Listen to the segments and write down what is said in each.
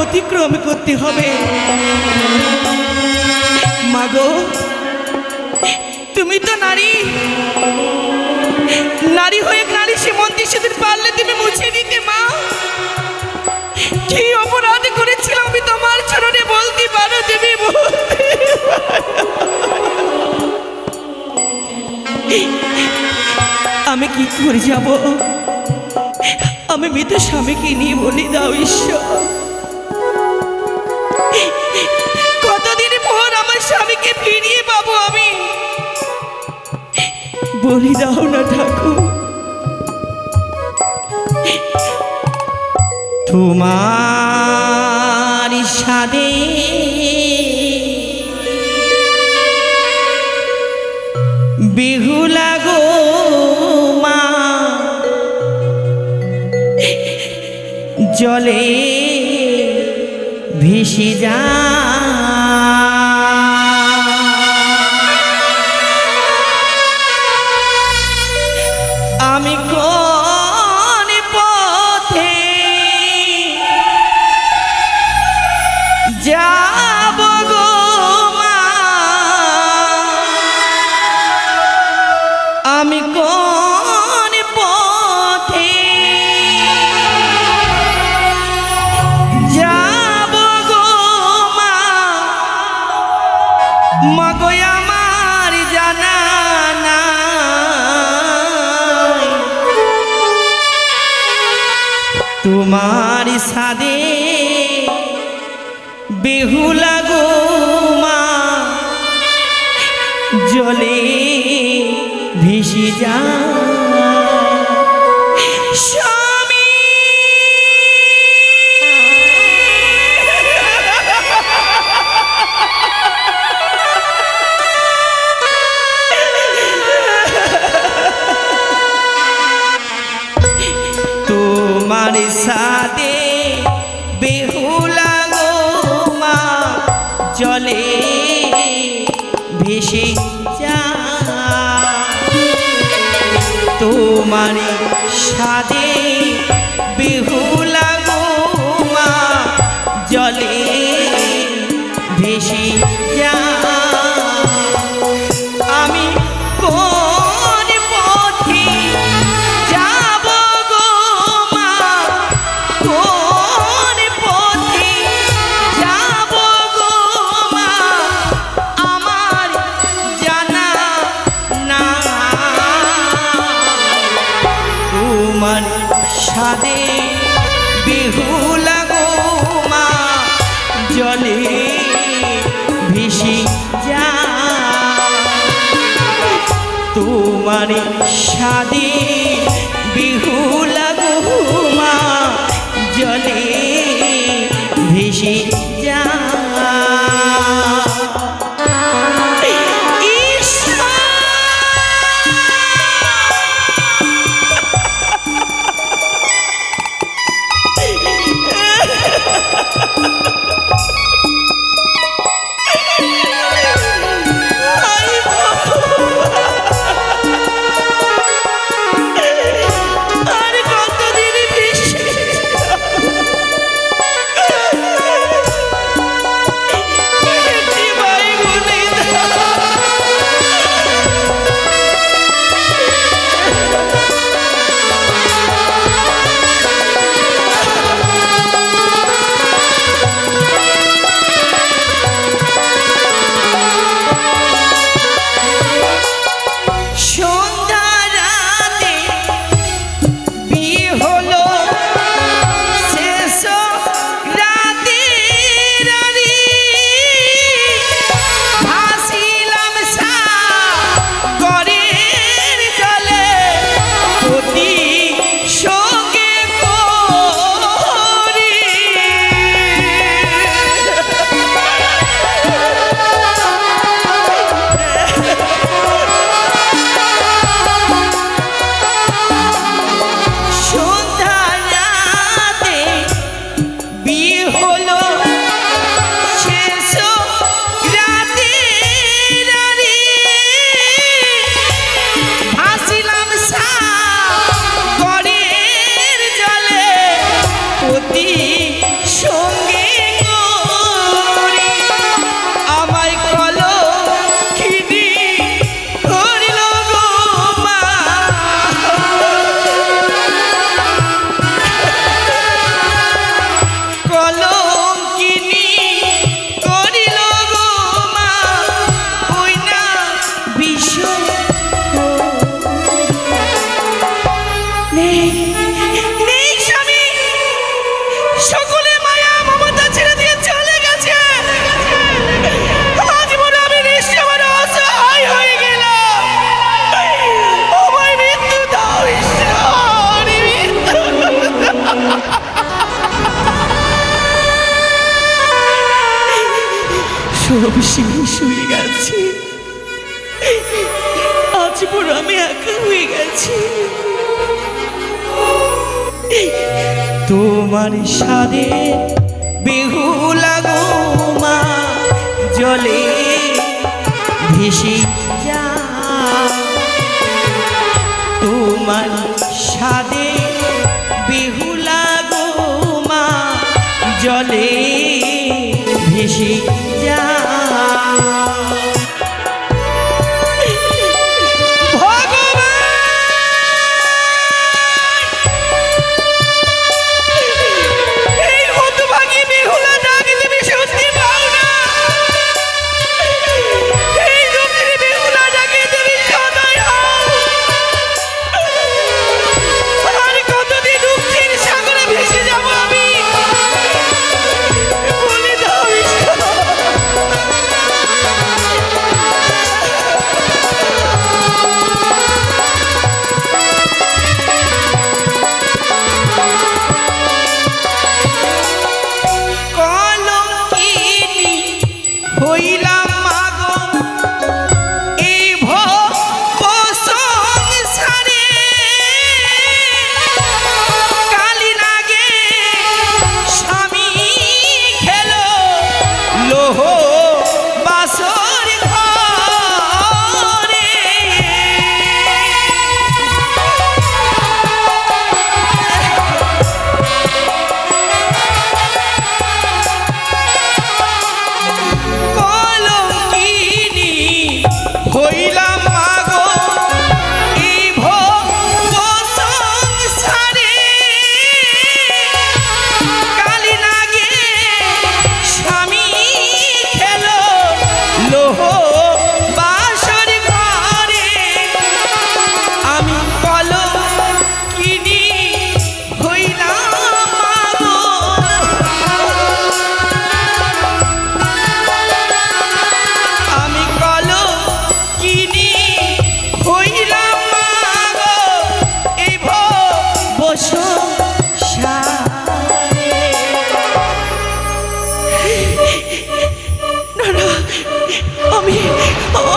অতিক্রম করতে হবে। মাগো, তুমি তো নারী, নারী হয়ে নারী সীমন্তে সেদিন পারলে তুমি মুছে দিতে। মা, কি অপরাধ করেছিলাম আমি তোমার চরণে বলতে পারো দেবী? আমি কি করে যাব? আমি মৃত স্বামীকে নিয়ে বলি দাও ঈশ্বর। কতদিন পর আমার স্বামীকে ফিরিয়ে পাবো আমি? বলি দাও না ঠাকুর। তোমার সাদে বেহুলা গো মা, জলে ভেসে যা। আমি কোন পথে যাব গো মা, আমি কোন পথে যাব গো মা, মাগো আমার জানা নাই। তোমার সাদে বেহুলা গো মা, জলে ভেসে যা। স্বামী তোমার সাদে বেহুলা গো মা, জলে ভেসে যা। তোমার সাদে বেহুলা গো মা, জলে ভেসে যা। আমি কোন পথে যাব গো মা, কোন পথে যাব গো মা, আমার জানা না। তোমার সাদে বেহুলা গো মা, জলে ভেসে যা। তোমার সাদে বেহুলা গো মা, জলে ভেসে যা। সব শেষ হয়ে গেছে। আজ পুরো আমি একা হয়ে গেছি। তোমার সাদে বেহুলা গো মা জলে ভেসে যা, তোমার সাদে বেহুলা গো মা জলে ভেসে যা।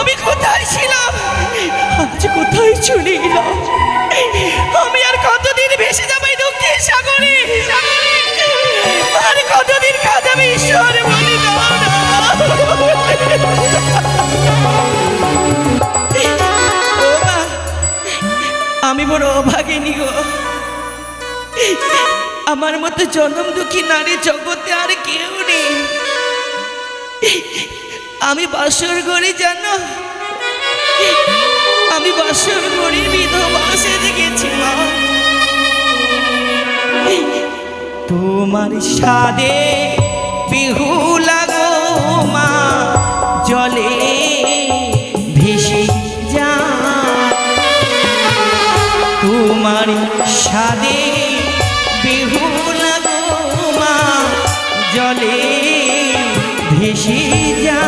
আমি কোথায় ছিলাম, আজ কোথায় চলে এলাম? আমি আর কতদিন ভেসে যাবো এই দুঃখের সাগরে? আর কতদিন কাঁদাবে ঈশ্বর বলে দাও না। আমি বড় অভাগিনী গো, আমার মতো জনম দুঃখী নারী জগতে আর কেউ নেই। আমি বাসর ঘরে জানো, আমি বাসর ঘরের বিধবা সেজে গেছি মা। তোমার সাদে বেহুলা গো মা জলে ভেসে যা, তোমার সাদে বেহুলা গো মা জলে ভেসে যা।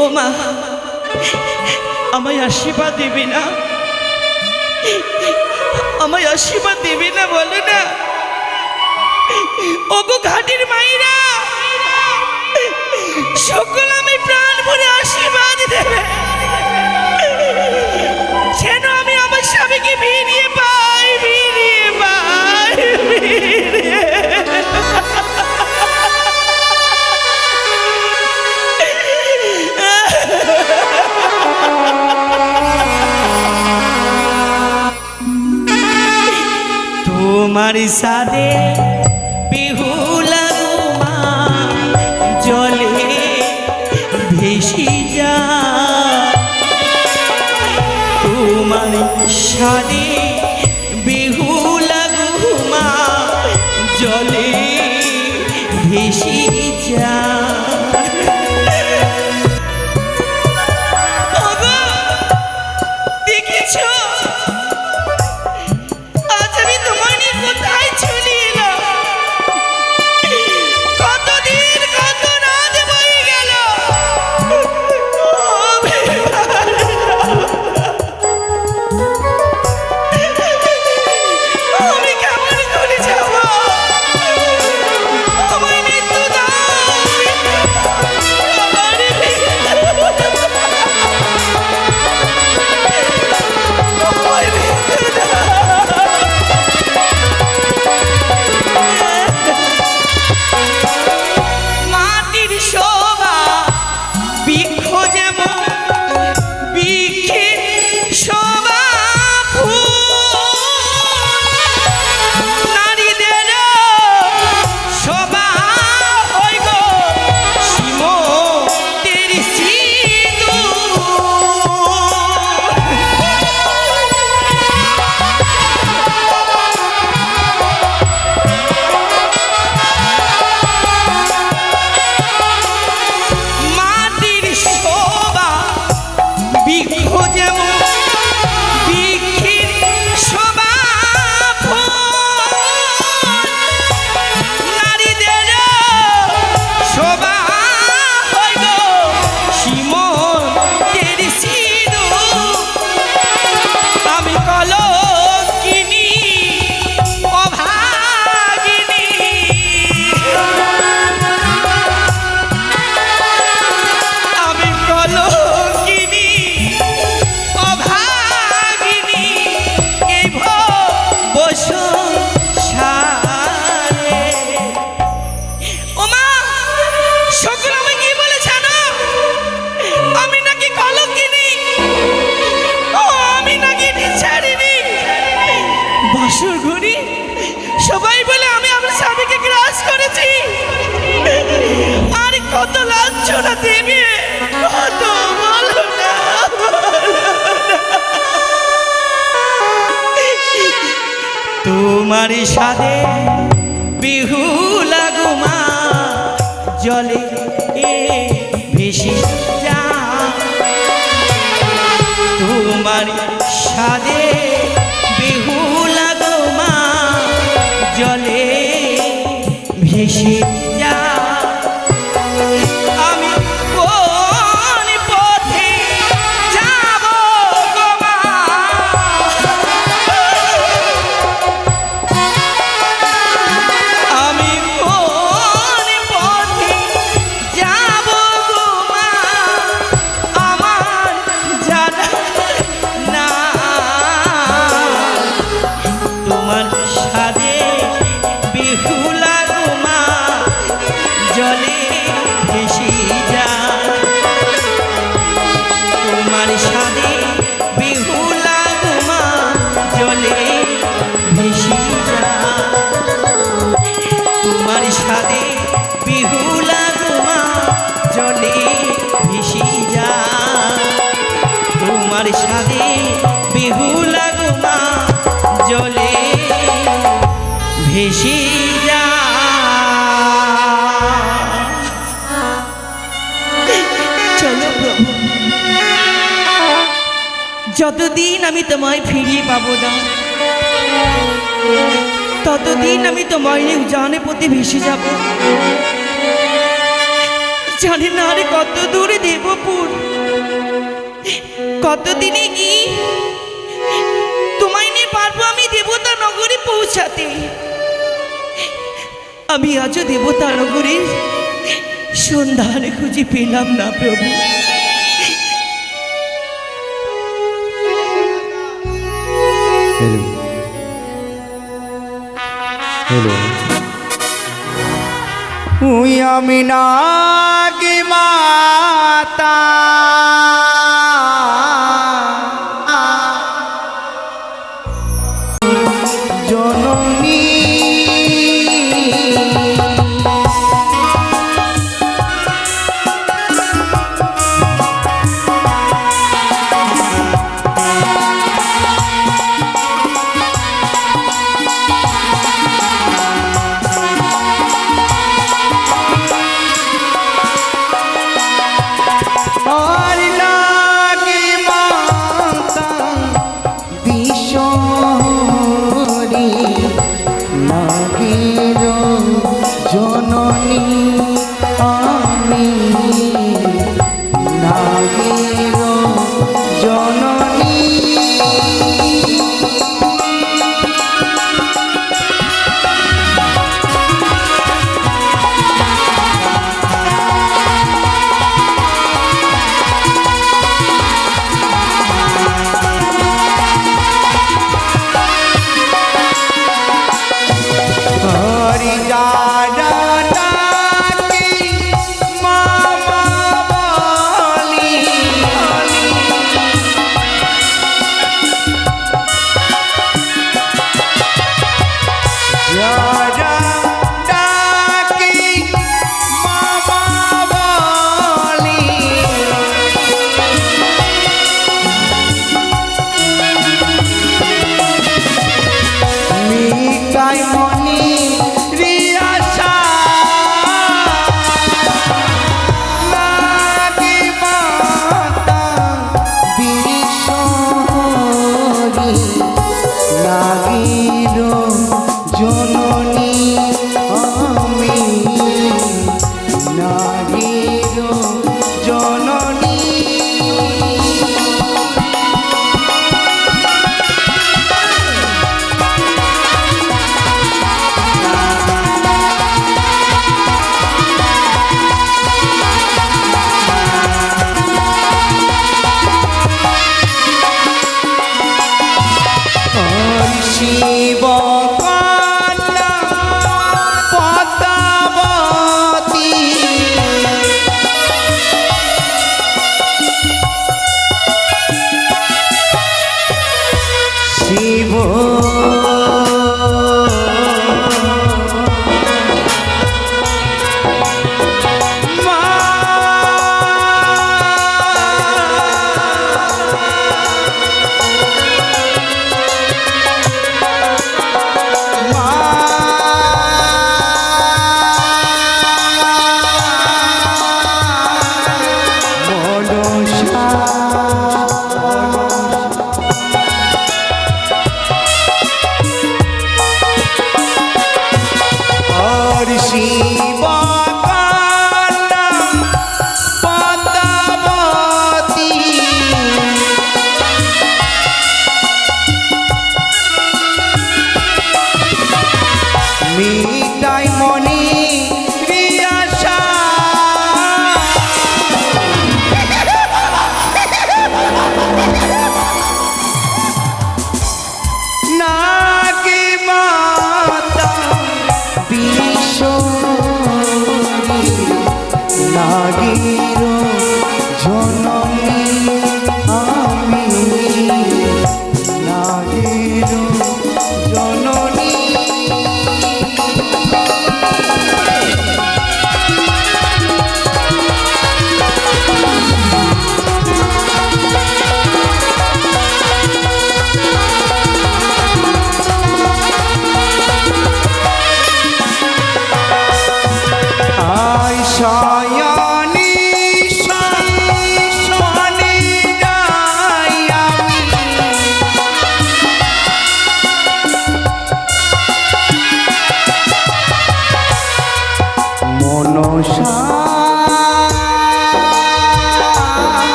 ও মা, আমায় আশীর্বাদ দেবে না? আমায় আশীর্বাদ দেবে না বলো না? ওগো ঘাটের মায়েরা, সকল আমি প্রাণ ভরে আশীর্বাদ দেবে, যেন আমি আমার স্বামীকে ফিরিয়ে পাই, ফিরিয়ে পাই, ফিরিয়ে। তোমার সাদে বিহুলা মা জলে ভেসে যা, তোমার সাদে বিহুলা মা জলে ভেসে যা। দেখেছো সবাই বলে আমি আমার স্বামীকে গ্রাস করেছি, আর কত লাঞ্ছনা দেবে, কত বলো না। তোমার সাথে বিহুলা মা জলে ভেসে যা, তোমার সাথে বিহুলা মা জলে ভেসে যা। আমি কোন পথে যাব গো মা, আমি কোন পথে যাব গো মা, আমার জানা না। তোমার সাথে বিহুলা মা জলে ভেসে যা, তোমার সাথে বিহুলা মা জলে ভেসে যা, তোমার সাথে বিহুলা মা জলে ভেসে যা, তোমার সাথে বিহুলা মা জলে ভেসে যা। চলো প্রভু, যতদিন আমি তোমায় ফিরিয়ে পাবো না, ততদিন আমি তোমায় উজানে পথে ভেসে যাব। জানি না আর কত দূরে দেবপুর, কতদিনে কি তোমায় নিয়ে পারবো আমি দেবতা নগরে পৌঁছাতে। আমি আজও দেবতা নগরে সন্ধান খুঁজে পেলাম না প্রভু। ওই আমি নাগি মাতা জননী জননী আমি নাগের জননী হরি যারা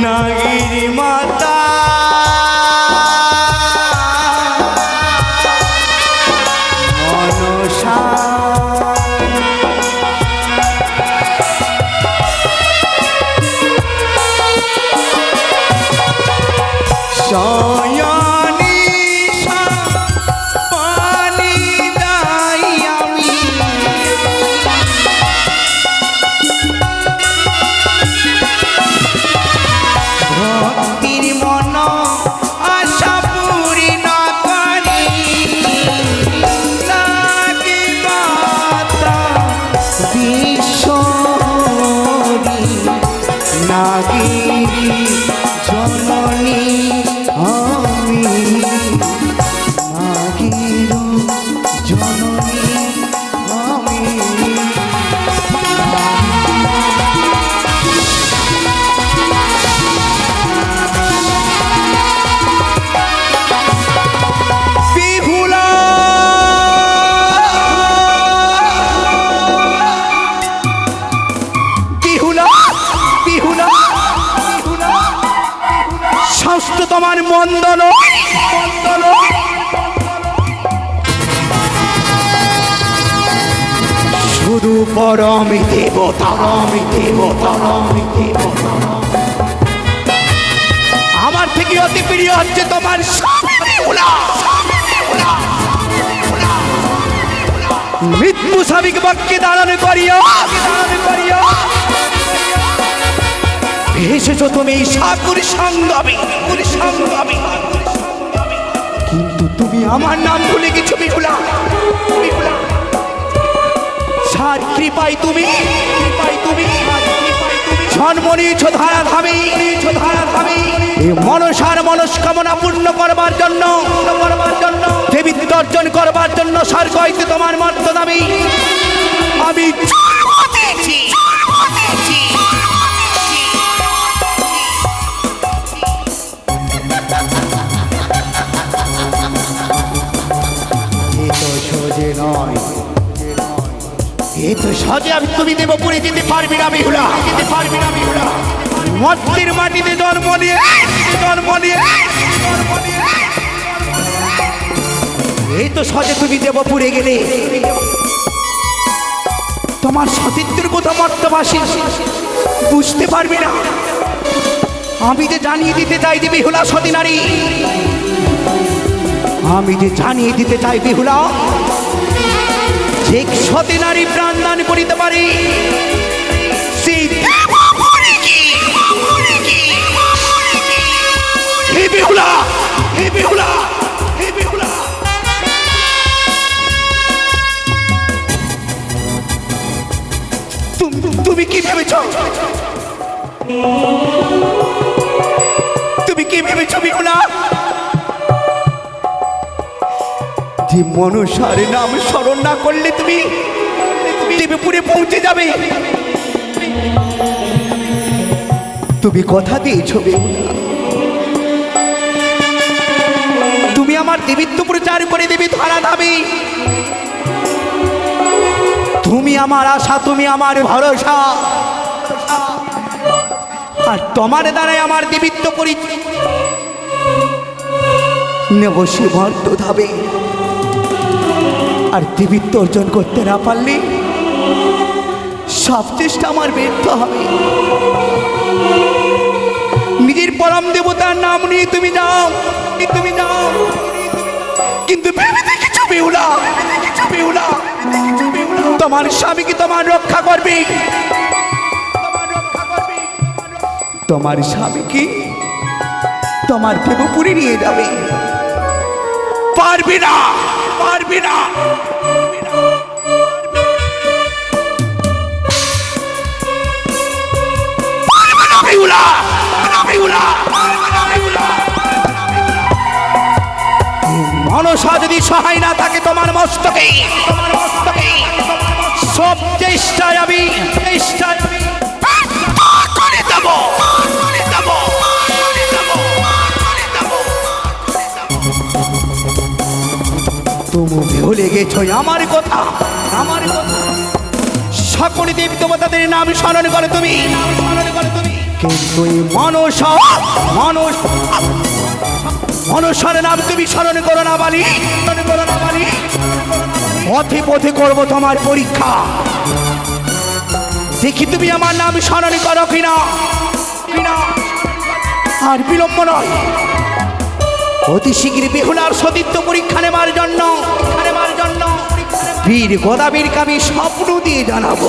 নাগির মাতা মনসা শয়নি পানি দাই আমি ভক্তির মন আশা পূর্ণ করি নাগি মাতা বিশ্বরি নাগিরি জননী আমি নাগির জননী আমি বিহুলা বিহুলা বিহুলা বিহুলা স্বাস্থ্য তোমার মন্দ নয় মন্দ নয় শুধু পরমি দেবতা রমি দেবতা রমি দেবতা আমার থেকে অতি প্রিয় হচ্ছে তোমার স্বামী বিহুলা মৃত্যু স্বামীক বাক্যে দাঁড়ানো করিয়া এসেছো তুমি সাকুর সঙ্গমে কিন্তু তুমি আমার নাম ভুলে গেছো বিহুলা সার কৃপায় তুমি জন্ম নিয়েছ ধারাধামে এই মনসার মনস্কামনা পূর্ণ করবার জন্য দেবী দর্শন করবার জন্য স্বর্গ হইতে তোমার মর্ত দাবি আমি জন্ম দিয়েছি। সোজে নয় এ তো সহজে আমি তুমি দেবপুরে যেতে পারবি না বিহুলা মর্তের মাটিতে জন্ম নিয়ে এই তো সহজে তুমি দেবপুরে গেলে তোমার সতীত্বের কথা মর্তবাসী বুঝতে পারবে না। আমি যে জানিয়ে দিতে চাই যে বিহুলা সতী নারী, আমি যে জানিয়ে দিতে চাই বিহুলা যে সতী নারী প্রাণ দান করিতে পারে সেই হে বিহুলা হে বিহুলা হে বিহুলা তুমি কি ভেবেছ বিহুলা যে মনসার নাম স্মরণ না করলে তুমি দেবপুরে পৌঁছে যাবে? তুমি কথা দিয়েছ বিহুলা, তুমি আমার দেবীত্ব প্রচার করে দেবে ধরা ধামে। তুমি আমার আশা, তুমি আমার ভরসা, আর তোমার দ্বারাই আমার দেবীত্ব পরিচয় নেব সে মর্ত ধাবে। আর দেবীত্ব অর্জন করতে না পারলে সব চেষ্টা আমার ব্যর্থ হবে। নিজের পরম দেবতার নাম নিয়ে তুমি যাও, কিন্তু ভেবে দেখেছো বিহুলা, তোমার স্বামীকে তোমার রক্ষা করবে, তোমার স্বামীকে তোমার দেবপুরে নিয়ে যাবে। পারবি না মনসা যদি সহায় না থাকে তোমার মস্তকে সব চেষ্টায় আমি করে দেব। তুমি ভুলে গেছো আমার কথা। সকল দেবী দেবতাদের নাম স্মরণ করে তুমি কিন্তু এই মনসার নাম তুমি স্মরণ করো না বালি, পথে পথে করবো তোমার পরীক্ষা। দেখি তুমি আমার নাম স্মরণ করো কিনা। আর বিলম্ব নয়, অতি শীঘ্র বেহুলার সতীত্ব পরীক্ষা নেবার জন্য বীর গদাবীরকে আমি স্বপ্ন দিয়ে জানাবো।